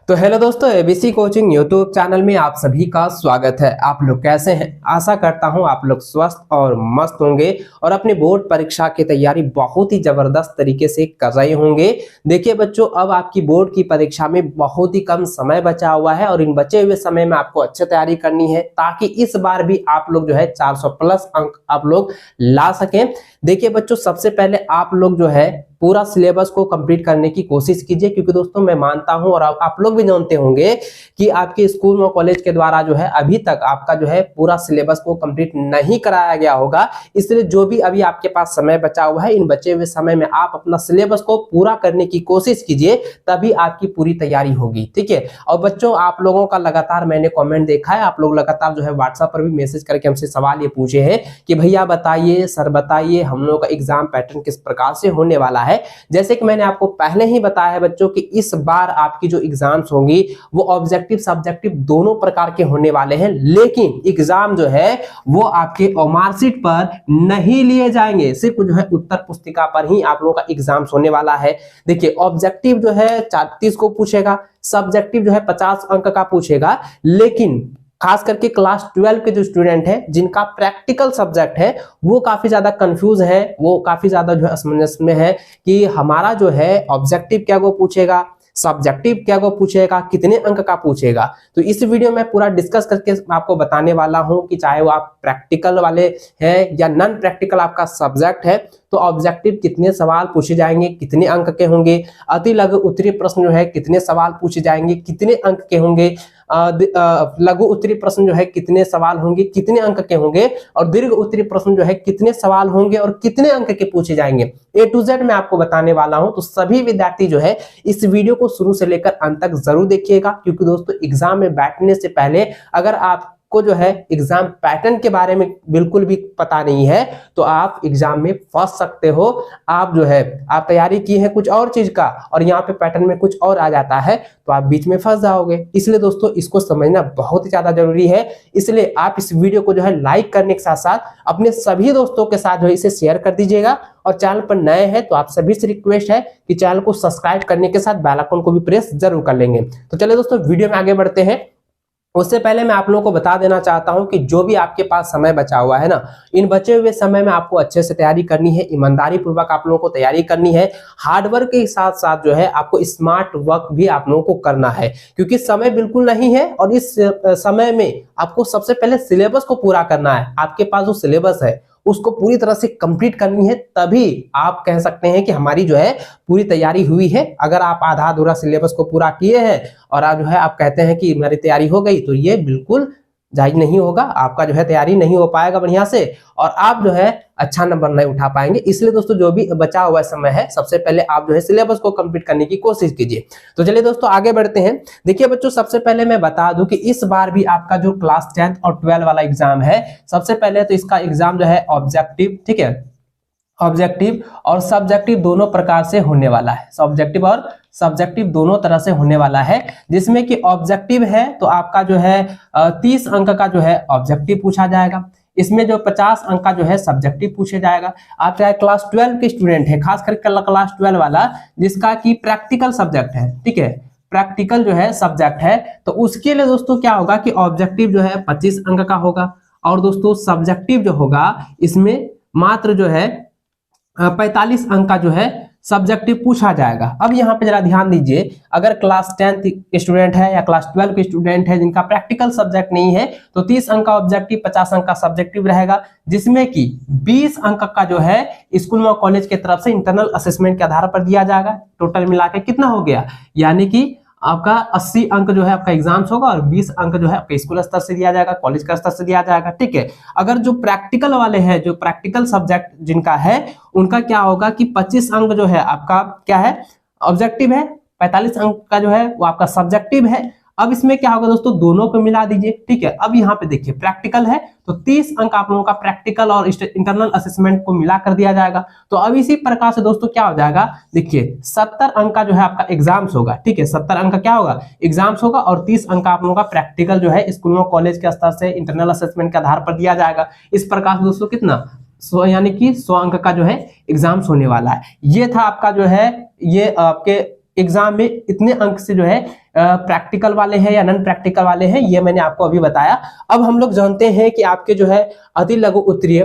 तो हेलो दोस्तों, ABC coaching YouTube channel में आप सभी का स्वागत है। आप लोग कैसे हैं? आशा करता हूं आप लोग स्वस्थ और मस्त होंगे और अपने बोर्ड परीक्षा की तैयारी बहुत ही जबरदस्त तरीके से कर रहे होंगे। देखिए बच्चों, अब आपकी बोर्ड की परीक्षा में बहुत ही कम समय बचा हुआ है और इन बचे हुए समय में आपको अच्छी तैयारी करनी है ताकि इस बार भी आप लोग जो है 400 प्लस अंक आप लोग ला सकें। देखिए बच्चों, सबसे पहले आप लोग जो है पूरा सिलेबस को कंप्लीट करने की कोशिश कीजिए, क्योंकि दोस्तों मैं मानता हूं और आप लोग भी जानते होंगे कि आपके स्कूल और कॉलेज के द्वारा जो है अभी तक आपका जो है पूरा सिलेबस को कंप्लीट नहीं कराया गया होगा। इसलिए जो भी अभी आपके पास समय बचा हुआ है, इन बचे हुए समय में आप अपना सिलेबस को पूरा करने की कोशिश कीजिए, तभी आपकी पूरी तैयारी होगी। ठीक है। और बच्चों, आप लोगों का लगातार मैंने कॉमेंट देखा है, आप लोग लगातार जो है व्हाट्सएप पर भी मैसेज करके हमसे सवाल ये पूछे हैं कि भैया बताइए, सर बताइए हम लोगों का एग्जाम पैटर्न किस प्रकार से होने वाला है। जैसे कि मैंने आपको पहले ही बताया है बच्चों कि इस बार आपकी जो एग्जाम्स होंगी वो ऑब्जेक्टिव सब्जेक्टिव दोनों प्रकार के होने वाले हैं, लेकिन एग्जाम जो है वो आपके मार्कशीट पर नहीं लिए जाएंगे, सिर्फ जो है उत्तर पुस्तिका पर ही आप लोगों का एग्जाम्स होने वाला है। देखिए, ऑब्जेक्टिव जो है 30 को पूछेगा, सब्जेक्टिव जो है 50 अंक का पूछेगा, लेकिन खास करके क्लास 12 के जो स्टूडेंट हैं जिनका प्रैक्टिकल सब्जेक्ट है वो काफी ज्यादा कंफ्यूज है, वो काफी ज्यादा जो है असमंजस में है कि हमारा जो है ऑब्जेक्टिव क्या वो पूछेगा, सब्जेक्टिव क्या वो पूछेगा, कितने अंक का पूछेगा। तो इस वीडियो में पूरा डिस्कस करके आपको बताने वाला हूं कि चाहे वो आप प्रैक्टिकल वाले हैं या नॉन प्रैक्टिकल आपका सब्जेक्ट है, तो ऑब्जेक्टिव कितने सवाल पूछे जाएंगे, कितने अंक के होंगे, अति लघु उत्तरीय प्रश्न जो है कितने सवाल पूछे जाएंगे, कितने अंक के होंगे, लघु उत्तरीय प्रश्न जो है कितने सवाल होंगे, कितने अंक के होंगे, और दीर्घ उत्तरीय प्रश्न जो है कितने सवाल होंगे और कितने अंक के पूछे जाएंगे। ए टू जेड मैं आपको बताने वाला हूं। तो सभी विद्यार्थी जो है इस वीडियो को शुरू से लेकर अंत तक जरूर देखिएगा, क्योंकि दोस्तों एग्जाम में बैठने से पहले अगर आप को जो है एग्जाम पैटर्न के बारे में बिल्कुल भी पता नहीं है तो आप एग्जाम में फंस सकते हो। आप जो है आप तैयारी की है कुछ और चीज का और यहाँ पे पैटर्न में कुछ और आ जाता है तो आप बीच में फंस जाओगे। इसलिए दोस्तों इसको समझना बहुत ही ज्यादा जरूरी है। इसलिए आप इस वीडियो को जो है लाइक करने के साथ साथ अपने सभी दोस्तों के साथ जो है इसे शेयर कर दीजिएगा, और चैनल पर नए हैं तो आप सभी से रिक्वेस्ट है कि चैनल को सब्सक्राइब करने के साथ बेल आइकन को भी प्रेस जरूर कर लेंगे। तो चलिए दोस्तों वीडियो में आगे बढ़ते हैं। उससे पहले मैं आप लोगों को बता देना चाहता हूं कि जो भी आपके पास समय बचा हुआ है ना, इन बचे हुए समय में आपको अच्छे से तैयारी करनी है, ईमानदारी पूर्वक आप लोगों को तैयारी करनी है। हार्डवर्क के साथ साथ जो है आपको स्मार्ट वर्क भी आप लोगों को करना है, क्योंकि समय बिल्कुल नहीं है और इस समय में आपको सबसे पहले सिलेबस को पूरा करना है। आपके पास जो सिलेबस है उसको पूरी तरह से कंप्लीट करनी है, तभी आप कह सकते हैं कि हमारी जो है पूरी तैयारी हुई है। अगर आप आधा अधूरा सिलेबस को पूरा किए हैं और आज जो है आप कहते हैं कि मेरी तैयारी हो गई, तो ये बिल्कुल जायज नहीं होगा। आपका जो है तैयारी नहीं हो पाएगा बढ़िया से और आप जो है अच्छा नंबर नहीं उठा पाएंगे। इसलिए दोस्तों जो भी बचा हुआ समय है सबसे पहले आप जो है सिलेबस को कंप्लीट करने की कोशिश कीजिए। तो चलिए दोस्तों आगे बढ़ते हैं। देखिए बच्चों, सबसे पहले मैं बता दूं कि इस बार भी आपका जो क्लास 10 और 12 वाला एग्जाम है, सबसे पहले तो इसका एग्जाम जो है ऑब्जेक्टिव, ठीक है, ऑब्जेक्टिव और सब्जेक्टिव दोनों प्रकार से होने वाला है। ऑब्जेक्टिव और सब्जेक्टिव दोनों तरह से होने वाला है, जिसमें कि ऑब्जेक्टिव है तो आपका जो है 30 अंक का जो है ऑब्जेक्टिव पूछा जाएगा। इसमें जो 50 अंक का जो है सब्जेक्टिव पूछे जाएगा। आप चाहे क्लास 12 के स्टूडेंट है, खास करके क्लास 12 वाला जिसका कि प्रैक्टिकल सब्जेक्ट है, ठीक है, प्रैक्टिकल जो है सब्जेक्ट है, तो उसके लिए दोस्तों क्या होगा कि ऑब्जेक्टिव जो है 25 अंक का होगा और दोस्तों सब्जेक्टिव जो होगा इसमें मात्र जो है 45 अंक का जो है सब्जेक्टिव पूछा जाएगा। अब यहाँ पे जरा ध्यान दीजिए, अगर क्लास 10 के स्टूडेंट है या क्लास 12 के स्टूडेंट है जिनका प्रैक्टिकल सब्जेक्ट नहीं है, तो 30 अंक का ऑब्जेक्टिव 50 अंक का सब्जेक्टिव रहेगा, जिसमें कि 20 अंक का जो है स्कूल और कॉलेज की तरफ से इंटरनल असेसमेंट के आधार पर दिया जाएगा। टोटल मिला के कितना हो गया, यानी कि आपका 80 अंक जो है आपका एग्जाम्स होगा और 20 अंक जो है आपका स्कूल स्तर से दिया जाएगा, कॉलेज का स्तर से दिया जाएगा। ठीक है। अगर जो प्रैक्टिकल वाले हैं, जो प्रैक्टिकल सब्जेक्ट जिनका है, उनका क्या होगा कि 25 अंक जो है आपका क्या है ऑब्जेक्टिव है, 45 अंक का जो है वो आपका सब्जेक्टिव है। अब इसमें क्या होगा दोस्तों, दोनों को मिला दीजिए। ठीक है। अब यहाँ पे देखिए प्रैक्टिकल है तो 30 अंक आप लोगों का प्रैक्टिकल और इंटरनल असेसमेंट को मिला कर दिया जाएगा। तो अब इसी प्रकार से दोस्तों क्या हो जाएगा, देखिए 70 अंक का जो है आपका एग्जाम्स होगा। ठीक है, 70 अंक का क्या होगा, एग्जाम्स होगा और 30 अंक आप लोगों का प्रैक्टिकल जो है स्कूल और कॉलेज के स्तर से इंटरनल असेसमेंट के आधार पर दिया जाएगा। इस प्रकार से दोस्तों कितना 100 यानी कि 100 अंक का जो है एग्जाम्स होने वाला है। ये था आपका जो है ये आपके एग्जाम में इतने अंक से जो है प्रैक्टिकल वाले हैं या नॉन प्रैक्टिकल वाले हैं, ये मैंने आपको अभी बताया। अब हम लोग जानते हैं कि आपके जो है अति लघु उत्तरीय,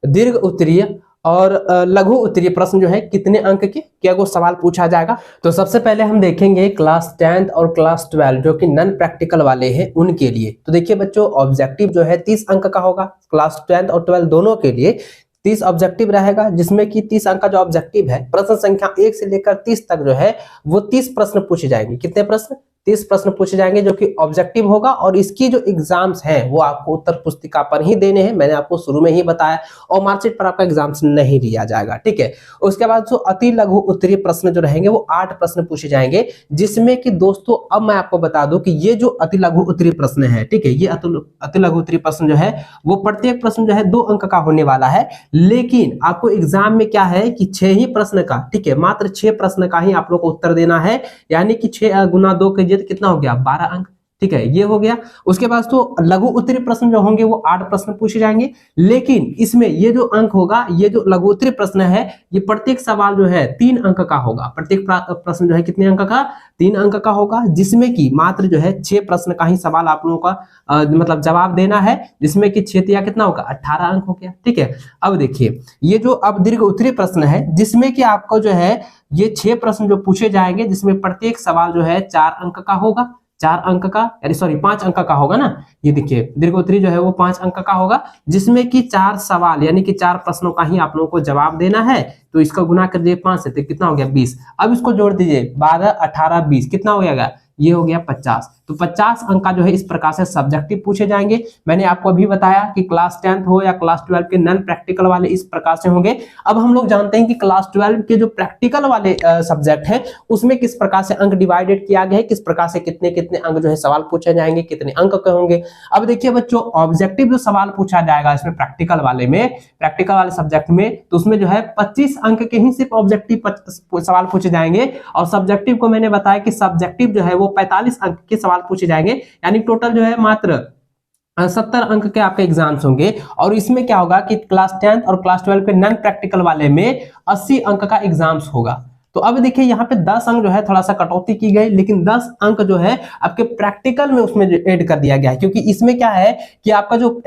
दीर्घ उत्तरीय और लघु उत्तरीय प्रश्न जो है कितने अंक के, क्या वो सवाल पूछा जाएगा। तो सबसे पहले हम देखेंगे क्लास 10th और क्लास 12 जो कि नॉन प्रैक्टिकल वाले हैं उनके लिए। तो देखिए बच्चों, ऑब्जेक्टिव जो है 30 अंक का होगा, क्लास 10th और 12 दोनों के लिए 30 ऑब्जेक्टिव रहेगा, जिसमें कि 30 अंक का जो ऑब्जेक्टिव है, प्रश्न संख्या 1 से लेकर 30 तक जो है वो 30 प्रश्न पूछे जाएंगे। कितने प्रश्न? 30 प्रश्न पूछे जाएंगे जो कि ऑब्जेक्टिव होगा, और इसकी जो एग्जाम्स हैं वो आपको उत्तर पुस्तिका पर ही देने हैं, मैंने आपको शुरू में ही बताया, और मार्कशीट पर आपका एग्जाम्स नहीं लिया जाएगा, ठीक है। उसके बाद जो अति लघु उत्तरीय प्रश्न जो रहेंगे वो 8 प्रश्न पूछे जाएंगे, जिसमें कि दोस्तों अब मैं आपको बता दूं कि ये जो अति लघु उत्तरीय प्रश्न है, ठीक है, ये अति लघु उत्तरीय प्रश्न जो है वो प्रत्येक प्रश्न जो है 2 अंक का होने वाला है, लेकिन आपको एग्जाम में क्या है कि 6 ही प्रश्न का, ठीक है, मात्र 6 प्रश्न का ही आप लोग को उत्तर देना है, यानी कि 6 गुना 2 के कितना हो गया, 12 अंक, ठीक है, ये हो गया। उसके बाद तो लघु उत्तरीय प्रश्न जो होंगे वो 8 प्रश्न पूछे जाएंगे, लेकिन इसमें ये जो अंक होगा, ये जो लघु उत्तरीय प्रश्न है, ये प्रत्येक सवाल जो है 3 अंक का होगा। प्रत्येक प्रश्न जो है कितने अंक का, 3 अंक का होगा, जिसमें कि मात्र जो है 6 प्रश्न का ही सवाल आप लोगों का मतलब जवाब देना है, जिसमें कि 6 या कितना होगा, 18 अंक हो गया, ठीक है। अब देखिए, ये जो अब दीर्घ उत्तरीय प्रश्न है, जिसमें कि आपको जो है ये 6 प्रश्न जो पूछे जाएंगे, जिसमें प्रत्येक सवाल जो है 4 अंक का होगा, 4 अंक का, यानी सॉरी 5 अंक का होगा ना। ये देखिए दीर्घ उत्तरीय जो है वो 5 अंक का होगा, जिसमें कि 4 सवाल यानी कि 4 प्रश्नों का ही आप लोगों को जवाब देना है। तो इसका गुना कर दिए 5 से, तो कितना हो गया, 20। अब इसको जोड़ दीजिए, 12, 18, 20, कितना हो गया, ये हो गया 50। तो 50 अंक का जो है इस प्रकार से सब्जेक्टिव पूछे जाएंगे। मैंने आपको अभी बताया कि क्लास 10th हो या क्लास 12 के नॉन प्रैक्टिकल वाले इस प्रकार से होंगे। अब हम लोग जानते हैं कि क्लास 12 के जो प्रैक्टिकल वाले सब्जेक्ट है, उसमें किस प्रकार से अंक डिवाइडेड किया गया है, किस प्रकार से कितने कितने अंक जो है सवाल पूछे जाएंगे, कितने अंक के होंगे। अब देखिए बच्चों, ऑब्जेक्टिव जो सवाल पूछा जाएगा इसमें प्रैक्टिकल वाले में, प्रैक्टिकल वाले सब्जेक्ट में, तो उसमें जो है 25 अंक के ही सिर्फ ऑब्जेक्टिव सवाल पूछे जाएंगे, और सब्जेक्टिव को मैंने बताया कि सब्जेक्टिव जो है वो 45 अंक के सवाल पूछे जाएंगे, यानी टोटल जो है मात्र 70 अंक के आपके एग्जाम्स होंगे। और इसमें क्या होगा कि क्लास 10th और क्लास 12 के नॉन प्रैक्टिकल वाले में 80 अंक का एग्जाम्स होगा। तो अब देखिए यहाँ पे 10 अंक जो है थोड़ा सा कटौती की गई, लेकिन 10 अंक जो है आपके प्रैक्टिकल में उसमें ऐड कर दिया गया है, क्योंकि इसमें क्या है कि आपका जो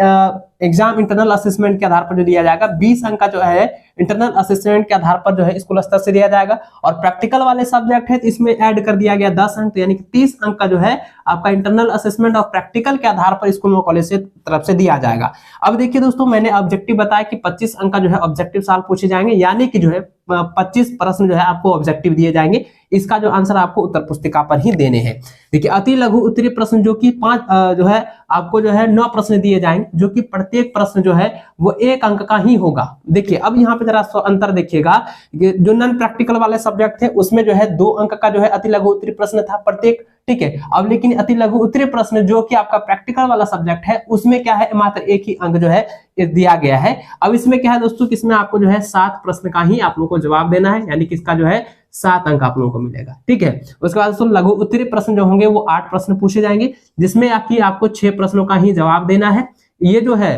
एग्जाम इंटरनल असेसमेंट के आधार पर जो दिया जाएगा, 20 अंक का जो है इंटरनल असेसमेंट के आधार पर जो है स्कूल स्तर से दिया जाएगा, और प्रैक्टिकल वाले सब्जेक्ट है तो इसमें ऐड कर दिया गया 10 अंक, यानी कि 30 अंक का जो है आपका इंटरनल असेसमेंट और प्रैक्टिकल के आधार पर स्कूल और कॉलेज से तरफ से दिया जाएगा। अब देखिए दोस्तों, मैंने ऑब्जेक्टिव बताया कि 25 अंक का जो है ऑब्जेक्टिव सवाल पूछे जाएंगे, यानी कि जो है 25 प्रश्न जो है आपको ऑब्जेक्टिव दिए जाएंगे, इसका जो आंसर आपको उत्तर पुस्तिका पर ही देने हैं। देखिए अति लघु उत्तरीय प्रश्न जो कि 5 जो है आपको जो है 9 प्रश्न दिए जाएंगे, जो कि प्रत्येक प्रश्न जो है वो 1 अंक का ही होगा। देखिए अब यहाँ पे जरा अंतर देखिएगा, जो नॉन प्रैक्टिकल वाले सब्जेक्ट थे उसमें जो है 2 अंक का जो है अति लघु उत्तरीय प्रश्न था प्रत्येक, ठीक है। अब लेकिन अति लघु उत्तरीय प्रश्न जो कि आपका प्रैक्टिकल वाला सब्जेक्ट है, उसमें क्या है, मात्र 1 ही अंक जो है दिया गया है। अब इसमें क्या है दोस्तों, किसमें आपको जो है 7 प्रश्न का ही आप लोगों को जवाब देना है, यानी कि इसका जो है 7 अंक आप लोगों को मिलेगा, ठीक है। उसके बाद दोस्तों लघु उत्तरीय प्रश्न जो होंगे वो 8 प्रश्न पूछे जाएंगे, जिसमें आपको 6 प्रश्नों का ही जवाब देना है। ये जो है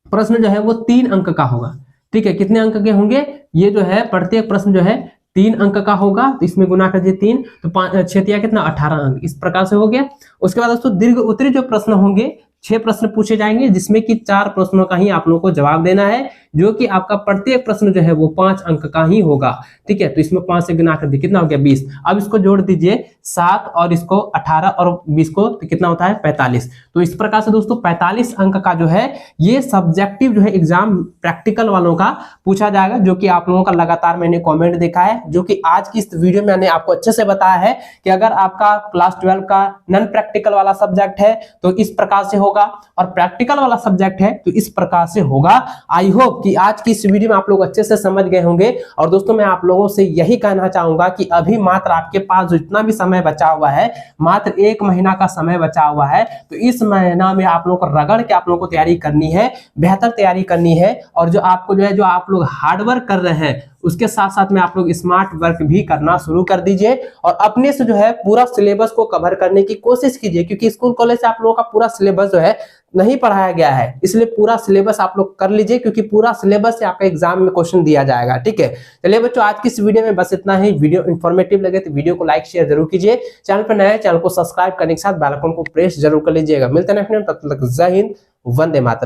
प्रश्न जो है वो 3 अंक का होगा, ठीक है। कितने अंक के होंगे, ये जो है प्रत्येक प्रश्न जो है 3 अंक का होगा, तो इसमें गुना कर दिए 3, तो 5 6 कितना 18 अंक, इस प्रकार से हो गया। उसके बाद दोस्तों दीर्घ उत्तरीय जो प्रश्न होंगे 6 प्रश्न पूछे जाएंगे, जिसमें कि 4 प्रश्नों का ही आप लोगों को जवाब देना है, जो कि आपका प्रत्येक प्रश्न जो है वो 5 अंक का ही होगा, ठीक है। तो इसमें 5 से गुना कर दिए, कितना हो गया 20। अब इसको जोड़ दीजिए 7 और इसको 18 और 20 को, तो कितना होता है 45। तो इस प्रकार से दोस्तों 45 अंक का जो है ये सब्जेक्टिव जो है एग्जाम प्रैक्टिकल वालों का पूछा जाएगा, जो कि आप लोगों का लगातार मैंने कॉमेंट देखा है, जो कि आज की इस वीडियो में मैंने आपको अच्छे से बताया है कि अगर आपका क्लास 12 का नॉन प्रैक्टिकल वाला सब्जेक्ट है तो इस प्रकार से होगा, और प्रैक्टिकल वाला सब्जेक्ट है तो इस प्रकार से होगा। आई होप कि आज की इस वीडियो में आप लोग अच्छे से समझ गए होंगे। और दोस्तों मैं आप लोगों से यही कहना चाहूंगा कि अभी मात्र आपके पास जितना भी समय बचा हुआ है, मात्र 1 महीना का समय बचा हुआ है, तो इस महीना में आप लोगों को रगड़ के आप लोगों को तैयारी करनी है, बेहतर तैयारी करनी है। और जो आपको जो है जो आप लोग हार्डवर्क कर रहे हैं उसके साथ साथ में आप लोग स्मार्ट वर्क भी करना शुरू कर दीजिए और अपने से जो है पूरा सिलेबस को कवर करने की कोशिश कीजिए, क्योंकि स्कूल कॉलेज से आप लोगों का पूरा सिलेबस जो है नहीं पढ़ाया गया है, इसलिए पूरा सिलेबस आप लोग कर लीजिए, क्योंकि पूरा सिलेबस से आपका एग्जाम में क्वेश्चन दिया जाएगा। ठीक है, चलिए बच्चों आज की इस वीडियो में बस इतना ही। वीडियो इंफॉर्मेटिव लगे तो वीडियो को लाइक शेयर जरूर कीजिए, चैनल पर नए हैं चैनल को सब्सक्राइब करने के साथ बेल आइकन को प्रेस जरूर कर लीजिएगा। मिलते हैं नेक्स्ट टाइम, तब तक जय हिंद, वंदे मातरम।